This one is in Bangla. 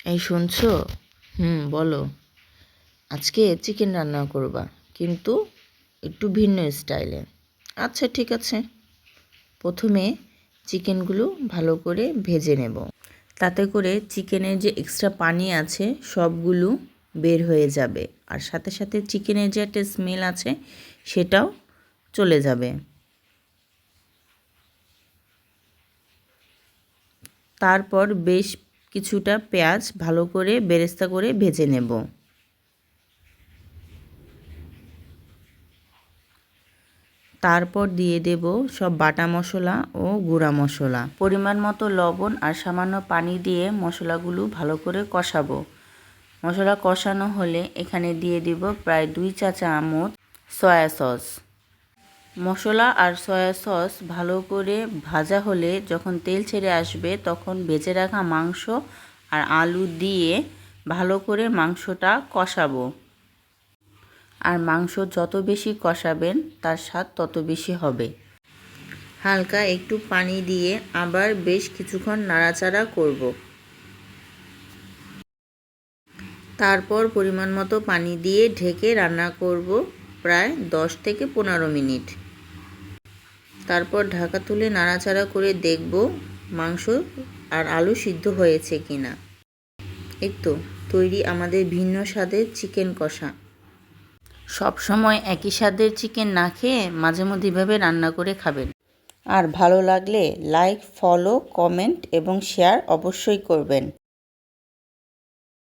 এই শুনছো? বলো। আজকে চিকেন রান্না করবা, কিন্তু একটু ভিন্ন স্টাইলে। আচ্ছা, ঠিক আছে। প্রথমে চিকেনগুলো ভালো করে ভেজে নেব। তাতে করে চিকেনের যে এক্সট্রা পানি আছে সবগুলো বের হয়ে যাবে, আর সাথে সাথে চিকেনের যে একটা স্মেল আছে সেটাও চলে যাবে। তারপর বেশ কিছুটা পেঁয়াজ ভালো করে বেরেস্তা করে ভেজে নেব। তারপর দিয়ে দেব সব বাটা মশলা ও গুঁড়া মশলা, পরিমাণ মতো লবণ আর সামান্য পানি দিয়ে মশলাগুলো ভালো করে কষাবো। মশলা কষানো হলে এখানে দিয়ে দিব প্রায় 2 চা চামচ সয়া সস। মশলা আর সয়া সস ভালো করে ভাজা হলে যখন তেল ছেড়ে আসবে, তখন ভেজে রাখা মাংস আর আলু দিয়ে ভালো করে মাংসটা কষাবো। আর মাংস যত বেশি কষাবেন তার স্বাদ তত বেশি হবে। হালকা একটু পানি দিয়ে আবার বেশ কিছুক্ষণ নাড়াচাড়া করব। তারপর পরিমাণ মতো পানি দিয়ে ঢেকে রান্না করব প্রায় 10 থেকে 15 মিনিট। তারপর ঢাকা তুলে নাড়াচাড়া করে দেখব মাংস আর আলু সিদ্ধ হয়েছে কিনা। এই তো তৈরি আমাদের ভিন্ন স্বাদের চিকেন কষা। সব সময় একই স্বাদের চিকেন না খেয়ে মাঝে মধ্যে এভাবে রান্না করে খাবেন। আর ভালো লাগলে লাইক, ফলো, কমেন্ট এবং শেয়ার অবশ্যই করবেন।